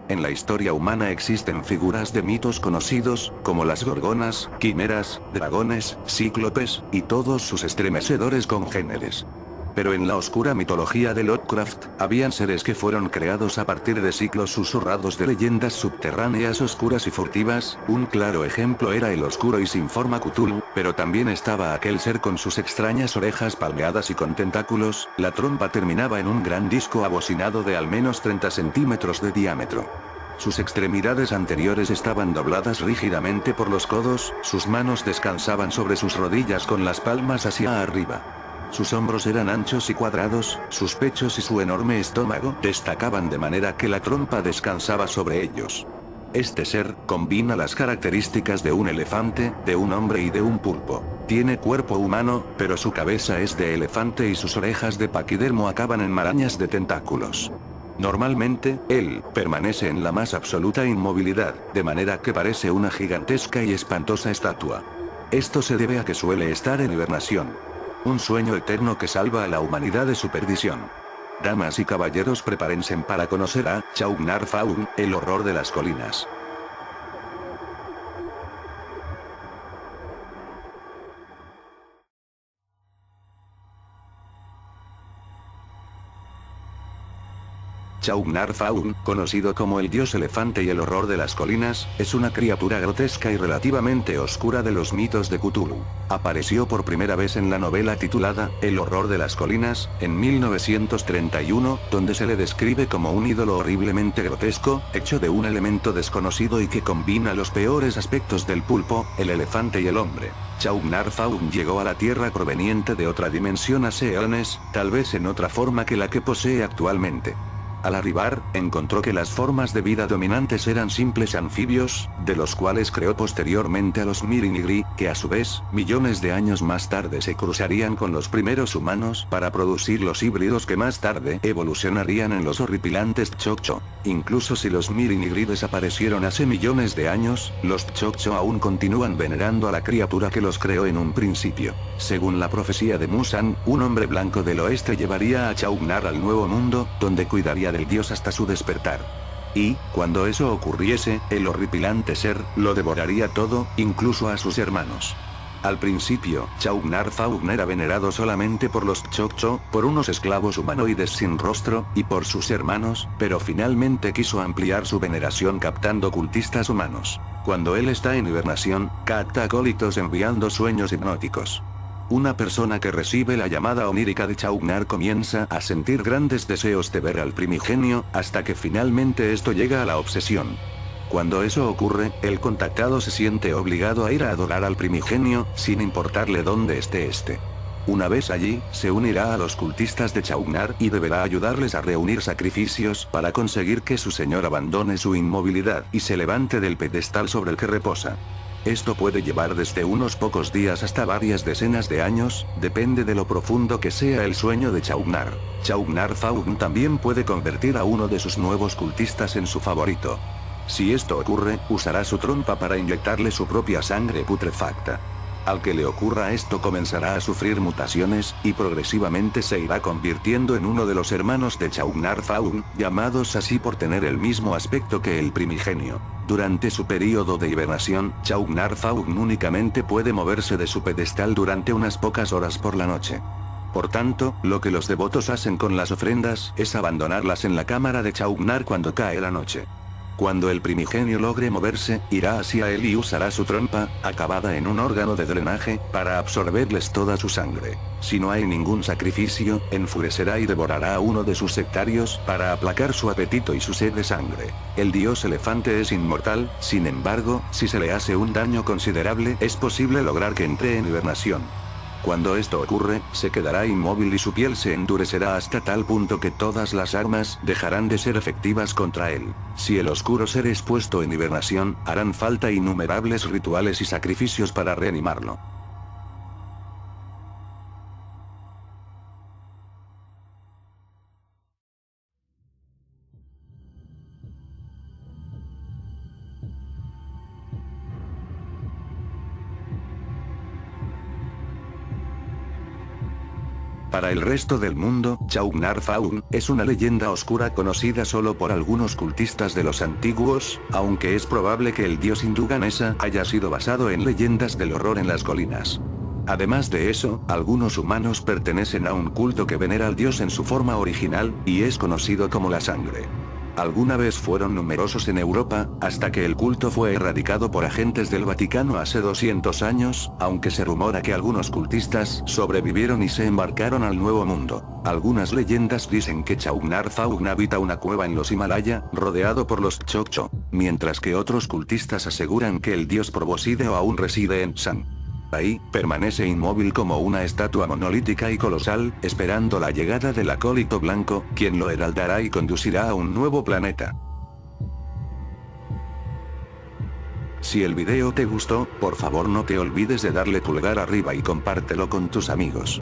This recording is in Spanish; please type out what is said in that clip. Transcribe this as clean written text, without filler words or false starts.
En la historia humana existen figuras de mitos conocidos, como las gorgonas, quimeras, dragones, cíclopes, y todos sus estremecedores congéneres. Pero en la oscura mitología de Lovecraft, habían seres que fueron creados a partir de ciclos susurrados de leyendas subterráneas oscuras y furtivas. Un claro ejemplo era el oscuro y sin forma Cthulhu, pero también estaba aquel ser con sus extrañas orejas palmeadas y con tentáculos. La trompa terminaba en un gran disco abocinado de al menos 30 centímetros de diámetro. Sus extremidades anteriores estaban dobladas rígidamente por los codos, sus manos descansaban sobre sus rodillas con las palmas hacia arriba. Sus hombros eran anchos y cuadrados, sus pechos y su enorme estómago destacaban de manera que la trompa descansaba sobre ellos. Este ser combina las características de un elefante, de un hombre y de un pulpo. Tiene cuerpo humano, pero su cabeza es de elefante y sus orejas de paquidermo acaban en marañas de tentáculos. Normalmente, él permanece en la más absoluta inmovilidad, de manera que parece una gigantesca y espantosa estatua. Esto se debe a que suele estar en hibernación. Un sueño eterno que salva a la humanidad de su perdición. Damas y caballeros, prepárense para conocer a Chaugnar-Faugn, el horror de las colinas. Chaugnar-Faugn, conocido como el dios elefante y el horror de las colinas, es una criatura grotesca y relativamente oscura de los mitos de Cthulhu. Apareció por primera vez en la novela titulada El horror de las colinas, en 1931, donde se le describe como un ídolo horriblemente grotesco, hecho de un elemento desconocido y que combina los peores aspectos del pulpo, el elefante y el hombre. Chaugnar-Faugn llegó a la Tierra proveniente de otra dimensión hace eones, tal vez en otra forma que la que posee actualmente. Al arribar, encontró que las formas de vida dominantes eran simples anfibios, de los cuales creó posteriormente a los Mirinigri, que a su vez, millones de años más tarde se cruzarían con los primeros humanos para producir los híbridos que más tarde evolucionarían en los horripilantes Tchokcho. Incluso si los Mirinigri desaparecieron hace millones de años, los Tchokcho aún continúan venerando a la criatura que los creó en un principio. Según la profecía de Musan, un hombre blanco del oeste llevaría a Chaugnar al Nuevo Mundo, donde cuidaría del dios hasta su despertar. Y, cuando eso ocurriese, el horripilante ser lo devoraría todo, incluso a sus hermanos. Al principio, Chaugnar-Faugn era venerado solamente por los Tchokcho, por unos esclavos humanoides sin rostro, y por sus hermanos, pero finalmente quiso ampliar su veneración captando cultistas humanos. Cuando él está en hibernación, capta acólitos enviando sueños hipnóticos. Una persona que recibe la llamada onírica de Chaugnar comienza a sentir grandes deseos de ver al primigenio, hasta que finalmente esto llega a la obsesión. Cuando eso ocurre, el contactado se siente obligado a ir a adorar al primigenio, sin importarle dónde esté este. Una vez allí, se unirá a los cultistas de Chaugnar y deberá ayudarles a reunir sacrificios para conseguir que su señor abandone su inmovilidad y se levante del pedestal sobre el que reposa. Esto puede llevar desde unos pocos días hasta varias decenas de años, depende de lo profundo que sea el sueño de Chaugnar. Chaugnar-Faugn también puede convertir a uno de sus nuevos cultistas en su favorito. Si esto ocurre, usará su trompa para inyectarle su propia sangre putrefacta. Al que le ocurra esto comenzará a sufrir mutaciones, y progresivamente se irá convirtiendo en uno de los hermanos de Chaugnar-Faugn, llamados así por tener el mismo aspecto que el primigenio. Durante su período de hibernación, Chaugnar-Faugn únicamente puede moverse de su pedestal durante unas pocas horas por la noche. Por tanto, lo que los devotos hacen con las ofrendas es abandonarlas en la cámara de Chaugnar cuando cae la noche. Cuando el primigenio logre moverse, irá hacia él y usará su trompa, acabada en un órgano de drenaje, para absorberles toda su sangre. Si no hay ningún sacrificio, enfurecerá y devorará a uno de sus sectarios para aplacar su apetito y su sed de sangre. El dios elefante es inmortal, sin embargo, si se le hace un daño considerable, es posible lograr que entre en hibernación. Cuando esto ocurre, se quedará inmóvil y su piel se endurecerá hasta tal punto que todas las armas dejarán de ser efectivas contra él. Si el oscuro ser es puesto en hibernación, harán falta innumerables rituales y sacrificios para reanimarlo. Para el resto del mundo, Chaugnar Faun es una leyenda oscura conocida solo por algunos cultistas de los antiguos, aunque es probable que el dios hindú Ganesa haya sido basado en leyendas del horror en las colinas. Además de eso, algunos humanos pertenecen a un culto que venera al dios en su forma original, y es conocido como la sangre. Alguna vez fueron numerosos en Europa, hasta que el culto fue erradicado por agentes del Vaticano hace 200 años, aunque se rumora que algunos cultistas sobrevivieron y se embarcaron al Nuevo Mundo. Algunas leyendas dicen que Chaugnar Faun habita una cueva en los Himalaya, rodeado por los Choctaw, mientras que otros cultistas aseguran que el dios Proboscideo aún reside en San. Ahí, permanece inmóvil como una estatua monolítica y colosal, esperando la llegada del acólito blanco, quien lo heraldará y conducirá a un nuevo planeta. Si el video te gustó, por favor no te olvides de darle pulgar arriba y compártelo con tus amigos.